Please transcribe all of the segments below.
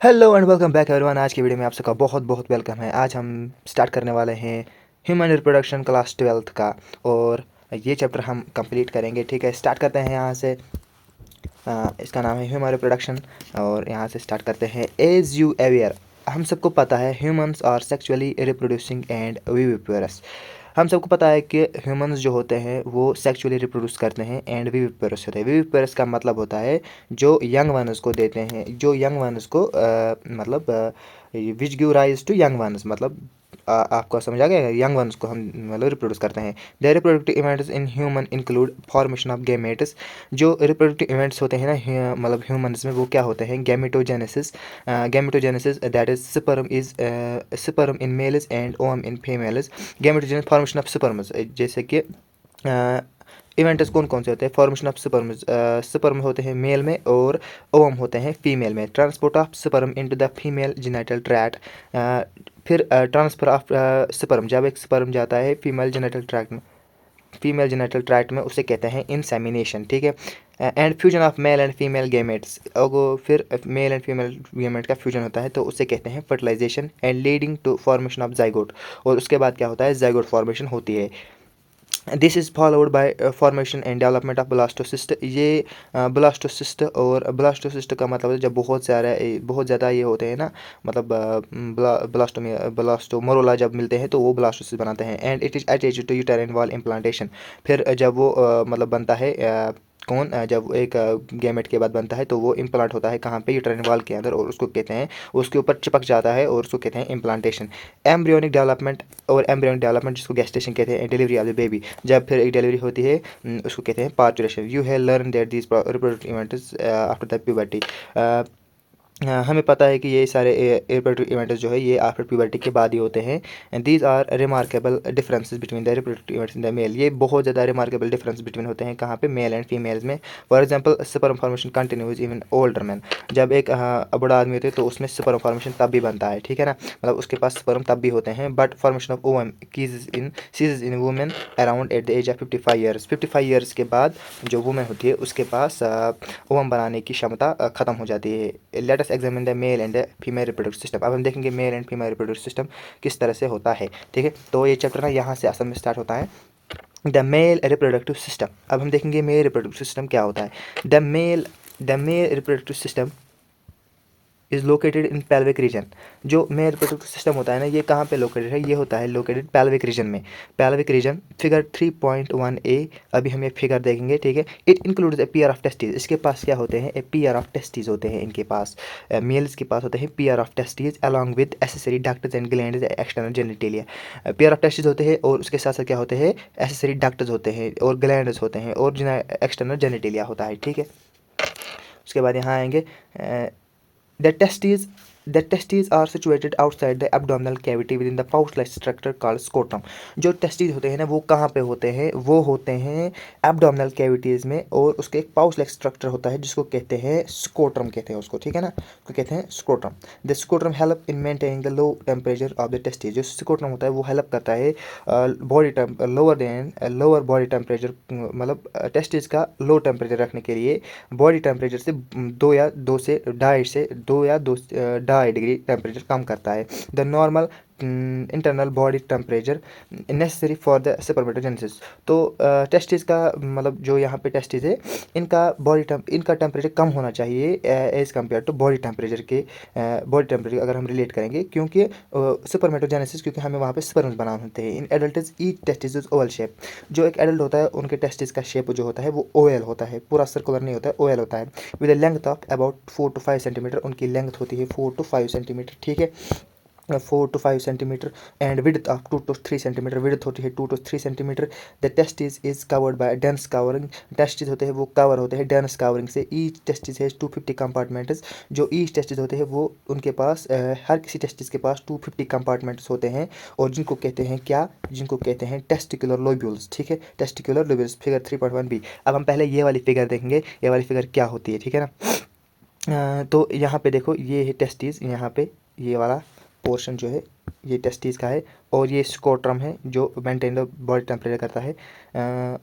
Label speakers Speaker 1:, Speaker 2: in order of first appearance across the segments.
Speaker 1: Hello and welcome back everyone. आज की video में आप सबका बहुत बहुत वेलकम है। आज हम स्टार्ट करने वाले हैं ह्यूमन रिप्रोडक्शन क्लास 12th का, और ये चैप्टर हम कंप्लीट करेंगे। ठीक है, स्टार्ट करते हैं यहाँ से। इसका नाम है ह्यूमन रिप्रोडक्शन, और यहाँ से स्टार्ट करते हैं। एज यू अवेयर, हम सबको पता है humans are sexually reproducing and viviparous. हम सबको पता है कि ह्यूमंस जो होते हैं वो सेक्सुअली रिप्रोड्यूस करते हैं एंड विविपेरस होते हैं। विविपेरस का मतलब होता है जो यंग वनस को देते हैं, जो यंग वनस को मतलब which give rise to young ones, मतलब आपको समझ आ गया, यंग वंस को हम मतलब रिप्रोड्यूस करते हैं। The reproductive events in human include formation of gametes. जो रिप्रोडक्टिव इवेंट्स होते हैं ना मतलब ह्यूमंस में, वो क्या होते हैं? Gametogenesis. Gametogenesis that is sperm in males and ovum in females. Gametogenesis formation of sperms, जैसे कि इवेंट्स कौन कौन से होते हैं? फॉर्मेशन ऑफ स्पर्म्स, स्पर्म होते हैं मेल में और ओवम होते हैं फीमेल में। Transport of sperm into the female genital tract. फिर ट्रांसफ़र ऑफ स्पर्म, जब एक स्पर्म जाता है फीमेल जेनिटल ट्रैक्ट में, उसे कहते हैं इंसेमिनेशन। ठीक है, and fusion of male and female gametes. और फिर मेल एंड फीमेल गेमेट का फ्यूजन होता है तो उसे कहते हैं fertilisation and leading to formation of zygote. और उसके बाद क्या होता है? जाइगोट फॉर्मेशन होती है। This is followed by formation and development of blastocyst. ये ब्लास्टोसिस्ट, और ब्लास्टोसिस्ट का मतलब है जब बहुत ज़्यादा ये होते हैं ना, मतलब ब्लास्टोमोरोला जब मिलते हैं तो वो ब्लास्टोसिस्ट बनाते हैं। And it is attached to uterine wall implantation. फिर जब वो मतलब बनता है जब एक गैमेट के बाद बनता है तो वो इम्प्लांट होता है कहाँ पे? यूटेराइन वॉल के अंदर, और उसको कहते हैं, उसके ऊपर चिपक जाता है और उसको कहते हैं इम्प्लांटेशन। एम्ब्रियोनिक डेवलपमेंट, और एम्ब्रियोनिक डेवलपमेंट जिसको गेस्टेशन कहते हैं, डिलीवरी ऑफ द बेबी, जब फिर एक डिलीवरी होती है उसको कहते हैं parturition. You have learn that this reproductive events after the puberty. हमें पता है कि ये सारे रिप्रोडक्टिव इवेंट्स जो है ये आफ्टर प्यूबर्टी के बाद ही होते हैं। And these are remarkable differences between the reproductive events in the male. ये बहुत ज़्यादा रिमार्केबल डिफरेंस बिटवीन होते हैं कहाँ पे? मेल एंड फीमेल्स में। For example sperm formation continues even older man. जब एक बड़ा आदमी होते हैं तो उसमें स्पर्म फॉर्मेशन तब भी बनता है, ठीक है ना, मतलब उसके पास स्पर्म तब भी होते हैं। But formation of ovum ceases in women around at the age of 55 years. 55 years के बाद जो वुमेन होती है उसके पास ओवम बनाने की क्षमता ख़त्म हो जाती है। Let us examine the male and the female reproductive system. अब हम देखेंगे mail and female reproductive system किस तरह से होता है। ठीक है, तो ये चैप्टर ना यहाँ से असल में स्टार्ट होता है। The male reproductive system. अब हम देखेंगे मेल रिप्रोडक्टिव सिस्टम क्या होता है। The male reproductive system is located in pelvic region. जो मेल रिप्रोडक्टिव सिस्टम होता है ना, ये कहाँ पे लोकेटेड है? ये होता है लोकेटेड पेल्विक रीजन में। Pelvic region figure 3.1a। अभी हम ये फिगर देखेंगे, ठीक है। It includes a pair of testes. इसके पास क्या होते हैं? ए पेयर ऑफ टेस्टीज होते हैं इनके पास। मेल्स के पास होते हैं pair of testes along with accessory ducts and glands external genitalia. Pair of testes होते हैं और उसके साथ साथ क्या होते हैं? एसेसरी डक्ट्स होते हैं और ग्लैंड्स होते हैं और एक्सटर्नल जेनिटेलिया होता है, ठीक है। उसके बाद यहाँ आएंगे, The testes the testes are situated outside the abdominal cavity within the pouch-like structure called scrotum। जो टेस्टिस होते हैं ना वो कहाँ पे होते हैं? वो होते हैं एब्डोमिनल कैविटीज़ में, और उसके एक पाउच लाइक स्ट्रक्चर होता है जिसको कहते हैं स्कोट्रम, कहते हैं उसको, ठीक है ना, उसको कहते हैं scrotum. The scrotum help in maintaining the low temperature of the testis. जो स्कोट्रम होता है वो हेल्प करता है लोअर बॉडी टेम्परेचर, मतलब टेस्टिस का लो टेम्परेचर रखने के लिए बॉडी टेम्परेचर से 2 या 2.5 डिग्री टेम्परेचर कम करता है। The normal internal body temperature necessary for the spermatogenesis. तो टेस्टिस का मतलब जो यहाँ पे टेस्टिस है इनका टेम्परेचर कम होना चाहिए as compare to body temperature अगर हम रिलेट करेंगे, क्योंकि स्पर्मेटोजेनेसिस, क्योंकि हमें वहाँ पे स्पर्म्स बनाने होते हैं। In adult each testis is Oval shape. जो एक एडल्ट होता है उनके टेस्टिस का शेप जो होता है वो ओवल होता है, पूरा सर्कुलर नहीं होता है, ओवल होता है। With a length of about 4 to 5 centimetre. उनकी लेंथ होती है 4 to 5 सेंटीमीटर, ठीक है, 4 to 5 centimetre. And width of 2 to 3 centimetre, width होती है 2 to 3 centimetre. The testis is covered by dense covering. Testis होते हैं वो कवर होते हैं डेंस कवरिंग से। ईच टेस्टिस है 250 कंपार्टमेंट्स। जो ईच टेस्टिस होते हैं वो उनके पास हर किसी टेस्टिस के पास 250 कंपार्टमेंट्स होते हैं, और जिनको कहते हैं क्या? जिनको कहते हैं टेस्टिकुलर लोब्यूल्स, ठीक है, टेस्टिकुलर लोब्यूल्स। Figure 3.1b। अब हम पहले ये वाली फिगर देखेंगे, ये वाली फिगर क्या होती है, ठीक है ना। तो यहाँ पे देखो, ये है टेस्टिस, यहाँ पे ये वाला पोर्शन जो है ये टेस्टिस का है, और ये स्कोट्रम है जो मेंटेन द बॉडी टेम्परेचर करता है।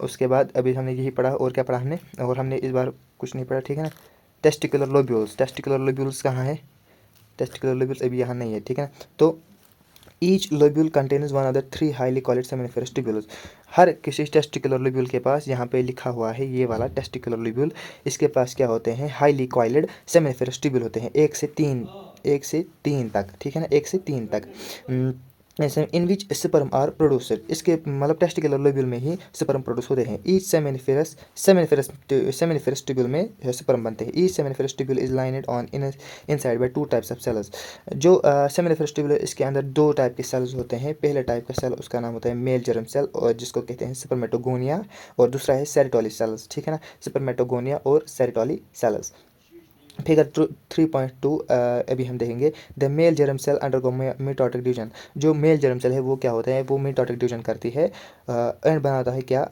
Speaker 1: उसके बाद अभी हमने यही पढ़ा, और क्या पढ़ा हमने? और हमने इस बार कुछ नहीं पढ़ा, ठीक है ना। टेस्टिकुलर लोब्यूल्स कहाँ है? टेस्टिकुलर लोब्यूल्स अभी यहाँ नहीं है, ठीक है ना। तो each lobule contains one of the 3 highly coiled seminiferous tubules. हर किसी टेस्टिकुलर लोब्यूल के पास यहाँ पे लिखा हुआ है ये वाला टेस्टिकुलर लोब्यूल, इसके पास क्या होते हैं, हाईली कॉइल्ड सेमिनिफेरस ट्यूब्यूल होते हैं, 1 से 3 तक, ठीक है ना, 1 से 3 तक। ऐसे इन विच स्पर्म आर प्रोड्यूसर, इसके मतलब टेस्टिकुलर लोब्यूल में ही स्पर्म प्रोड्यूस होते हैं। ईच सेमिनिफेरस ट्यूब्यूल में स्पर्म बनते हैं। Each seminiferous tubule is lined on inside by 2 types of cells. जो सेमिनिफेरस ट्यूब्यूल है इसके अंदर 2 टाइप के सेल्स होते हैं। पहले टाइप का सेल उसका नाम होता है मेल जर्म सेल, और जिसको कहते हैं स्पर्मेटोगोनिया, और दूसरा है सेरेटोली सेल्स, ठीक है ना, स्पर्मेटोगोनिया और सेरेटोली सेल्स। फिगर 3.2 अभी हम देखेंगे। The male germ cell undergo mitotic division. जो मेल जर्म सेल है वो क्या होता है, वो मिटोटिक डिवीजन करती है एंड बनाता है क्या,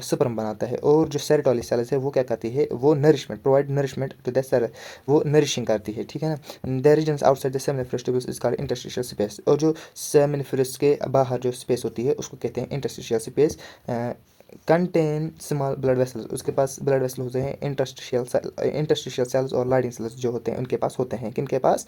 Speaker 1: स्पर्म बनाता है। और जो सेरेटोली सेल्स है वो क्या करती है, वो nourishment provide nourishment to the cell, वो नरिशिंग करती है, ठीक है ना। The regions outside the seminiferous tubules is called interstitial space. और जो सेमिनिफेरस के बाहर जो स्पेस होती है उसको कहते हैं interstitial space. Contain small blood vessels, उसके पास ब्लड वेसल होते हैं। इंटरस्टिशियल सेल्स और लाइडिंग सेल्स जो होते हैं उनके पास होते हैं, किनके पास,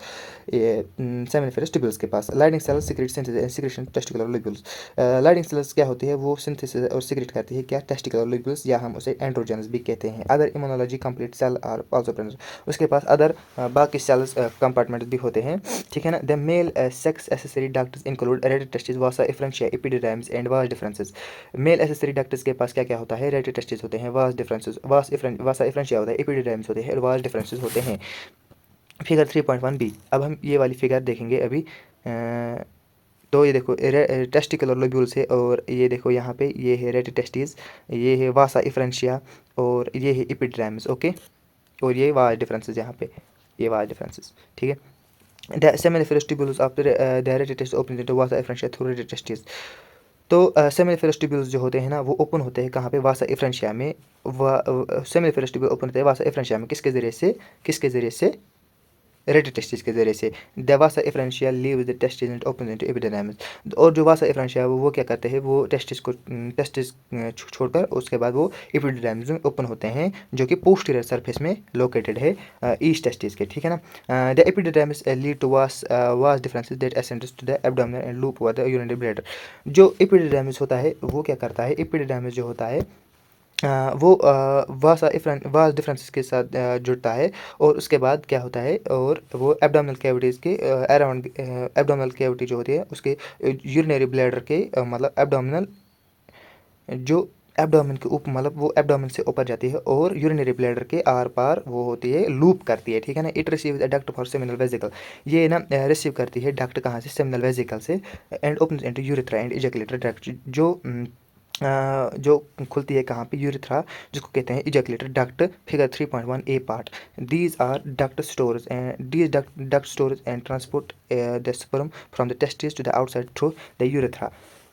Speaker 1: ये सेमिनिफेरस ट्यूब्यूल्स के पास। Leydig cells secrete synthesis and secretion testicular lobules. Leydig cells क्या होती है, वो सिंथेसिस और सीक्रेट करती है क्या, टेस्टिकुलर लोब्यूल्स, या हम उसे एंड्रोजन्स भी कहते हैं। Other immunology complete cell are also present, उसके पास अदर बाकी सेल्स कंपार्टमेंट भी होते हैं, ठीक है ना। The male sex accessory ducts include radio testis, vasa efferentia, epididymis and vas deferens. Male accessory ducts के पास क्या क्या होता है, रेडियो टेस्टिस होते हैं, वासा एफ्रेंशिया होता है, एपिडिडाइम्स होते हैं और वास डिफरेंसेस होते हैं। Figure 3.1 B. अब हम ये वाली फिगर देखेंगे अभी। तो ये देखो टेस्टिकुलर लोब्यूल्स है, और ये देखो यहाँ पे ये है रेडियो टेस्टिस, ये है वासा एफ्रेंशिया, और ये है एपिडिडाइम्स, ओके। और ये वास डिफरेंसेस यहाँ पे, ये वास डिफरेंसेस, ठीक है। The seminiferous tubules of the radial testis open into vasa efferentia through radial testis। तो सेमिनिफेरस ट्यूब्यूल्स जो होते हैं ना वो ओपन होते हैं कहाँ पे, वासा एफ्रेंशिया में। सेमिनिफेरस ट्यूब्यूल ओपन होते हैं वासा एफ्रेंशिया में, किसके ज़रिए से, रेडियो टेस्टिस के ज़रिए से। The Vasa efferentia leave the testis and open into epididymis. और जो वासा एफ्रेंशिया वो क्या करते हैं, वो टेस्टिस छोड़कर उसके बाद वो एपिडिडाइमिस में ओपन होते हैं, जो कि पोस्टीरियर सरफेस में लोकेटेड है ईस्ट टेस्टिस के, ठीक है ना। The epididymis lead to vas deferens that ascends to the abdominal and loop over the urinary bladder. जो एपिडिडाइमिस होता है वो क्या करता है, एपिडिडाइमिस जो होता है वो वास डिफरेंसेस के साथ जुड़ता है, और उसके बाद क्या होता है, और वो एब्डोमिनल कैविटीज़ के अराउंड, एब्डोमिनल कैविटी जो होती है उसके यूरिनरी ब्लैडर के मतलब एब्डोमिनल, जो एब्डोमिन के ऊपर, मतलब वो एब्डोमिन से ऊपर जाती है और यूरिनरी ब्लैडर के आर पार वो होती है, लूप करती है, ठीक है ना। It receive the duct for seminal vesicle. ये ना रिसीव करती है डक्ट कहाँ से, सेमिनल वेजिकल से, and open into urethra and ejaculatory duct. जो खुलती है कहाँ पे, यूरेथ्रा, जिसको कहते हैं ejaculatory duct. Figure 3.1 A part. These are duct storage and transport the sperm from the testis to the outside through the urethra.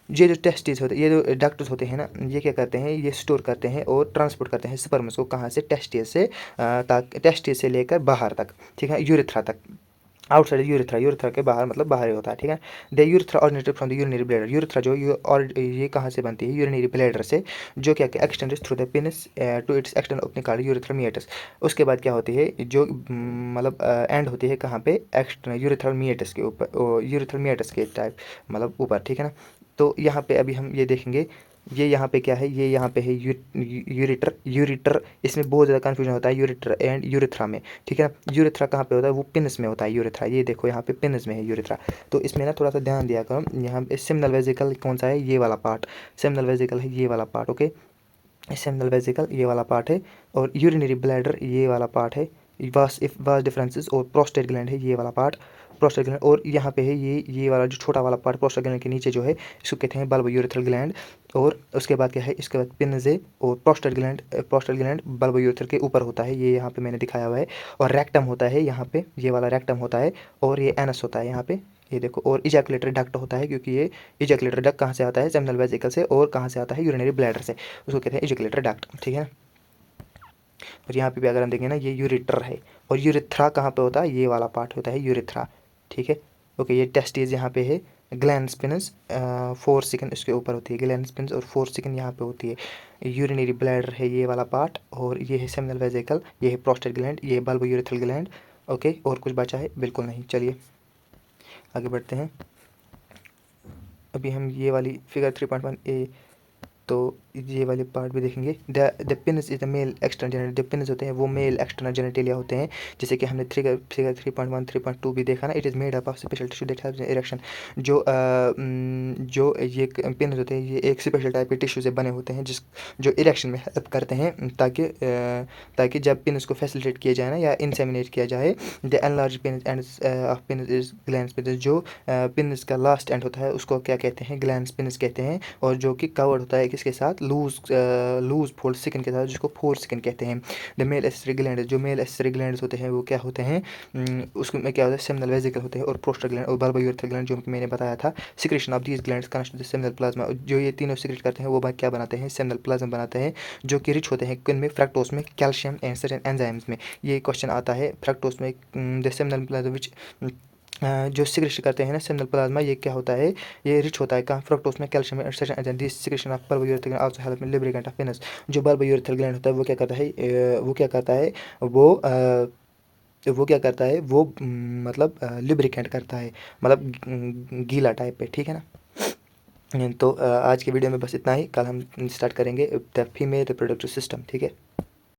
Speaker 1: ये जो टेस्टिस होते, ये जो डक्ट्स होते हैं ना, ये क्या करते हैं, ये स्टोर करते हैं और ट्रांसपोर्ट करते हैं स्पर्म्स को कहाँ से, टेस्टिस से लेकर बाहर तक, ठीक है, यूरेथ्रा तक। आउटसाइड यूरेथ्रा के बाहर मतलब बाहर ही होता है, ठीक है। The urethra originated from the urinary bladder. Urethra जो और ये कहाँ से बनती है, यूरिनरी ब्लैडर से, जो क्या extend through the penis to its extend opening called urethral meatus. उसके बाद क्या होती है, जो मतलब एंड होती है कहाँ पे, यूरेथ्रल मिएटस के ऊपर, यूरेथ्रल मिएटस के टाइप मतलब ऊपर, ठीक है ना। तो यहाँ पे अभी हम ये देखेंगे, ये यहाँ पे क्या है, ये यहाँ पे है यूरिटर। इसमें बहुत ज़्यादा कन्फ्यूजन होता है यूरिटर एंड यूरेथ्रा में, ठीक है ना। यूरेथ्रा कहाँ पे होता है, वो पिनस में होता है यूरेथ्रा। ये देखो यहाँ पे पिनस में है यूरेथ्रा। तो इसमें ना थोड़ा सा ध्यान दिया करो। यहाँ पे सेमिनल वेजिकल कौन सा है, ये वाला पार्ट, सेमिनल वेजिकल है ये वाला पार्ट, ओके। सेमिनल वेजिकल ये वाला पार्ट है, और यूरिनरी ब्लैडर ये वाला पार्ट है। वास डिफरेंसेस और प्रोस्टेट ग्लैंड है ये वाला पार्ट, प्रोस्टेट ग्लैंड। और यहाँ पे है ये वाला जो छोटा वाला पार्ट प्रोस्टेट ग्लैंड के नीचे जो है, इसको कहते हैं बल्ब यूरेथ्रल ग्लैंड। और उसके बाद क्या है, इसके बाद पिन्स है, और प्रोस्टेट ग्लैंड बल्ब यूरेथ्रल के ऊपर होता है, ये यहाँ पे मैंने दिखाया हुआ है। और रेक्टम होता है यहाँ पे, ये वाला रेक्टम होता है, और ये एनस होता है यहाँ पे, ये देखो। और इजैकुलेटर डक्ट होता है, क्योंकि ये इजैकुलेटर डक्ट कहाँ से आता है, सेमिनल वेजिकल से, और कहाँ से आता है, यूरिनरी ब्लैडर से, उसको कहते हैं इजैकुलेटर डक्ट, ठीक है। और यहाँ पे भी अगर हम देखें ना, ये यूरेटर है, और यूरेथ्रा कहाँ पे होता है, ये वाला पार्ट होता है यूरेथ्रा, ठीक है, ओके। ये टेस्टिस यहाँ पे है, ग्लैंड स्पिनस 4 सेकंड इसके ऊपर होती है, ग्लैंड स्पिनस, और 4 सेकंड यहाँ पे होती है। यूरिनरी ब्लैडर है ये वाला पार्ट, और ये है सेमिनल वेजिकल, ये है प्रोस्टेट ग्लैंड, ये है बल्ब यूरेथ्रल ग्लैंड, ओके, और कुछ बचा है? बिल्कुल नहीं। चलिए आगे बढ़ते हैं। अभी हम ये वाली फिगर 3.1 ए, तो ये वाले पार्ट भी देखेंगे। The penis is the male external genital, जो पेनिस होते हैं वो मेल एक्सटर्नल जेनिटेलिया होते हैं, जैसे कि हमने फिगर 3.1 3.2 भी देखा ना। It is made up of special tissue that helps in erection. जो ये पेनिस होते हैं ये एक स्पेशल टाइप के टिश्यू से बने होते हैं जिस जो इरेक्शन में हेल्प करते हैं, ताकि जब पेनिस को फैसिलिटेट किया जाए ना या इंसेमिनेट किया जाए। The enlarge penis end of penis is glands penis, जो पेनिस का लास्ट एंड होता है उसको क्या कहते हैं? ग्लैंड्स पेनिस कहते हैं, और जो कि कवर्ड होता है किसके साथ? लूज फोल्ड स्किन के साथ, जिसको फोर स्किन कहते हैं। द मेल एसेसरी ग्लैंड, जो मेल एसेसरी ग्लैंड होते हैं वो क्या होते हैं? उसमें क्या होता है? सेमिनल वेसिकल होते हैं और प्रोस्टल ग्लैंड और बल्बोयूरेथ्रल ग्लैंड, जो मैंने बताया था। Secretion of these glands connected to seminal plasma, जो ये तीनों सिक्रेट करते हैं वो क्या बनाते हैं? सेमिनल प्लाज्मा बनाते हैं, जो कि रिच होते हैं किन में? फ्रक्टोज में, कैल्शियम एंड सर्टेन एंजाइम्स में। ये क्वेश्चन आता है फ्रक्टोज में। द सेमिनल प्लाज्मा विच जो सिक्रेशन करते हैं ना सेमिनल प्लाज्मा, ये क्या होता है? ये रिच होता है कहाँ? फ्रक्टोज में, calcium and certain enzyme. This secretion of bulbourethral gland also help in lubricant of penis, जो बल्बोयूरेथ्रल ग्लैंड होता है वो क्या करता है? वो क्या करता है? वो मतलब लुब्रिकेंट करता है, मतलब गीला टाइप पे, ठीक है ना। तो आज के वीडियो में बस इतना ही। कल हम स्टार्ट करेंगे द फीमेल रिप्रोडक्टिव सिस्टम, ठीक है।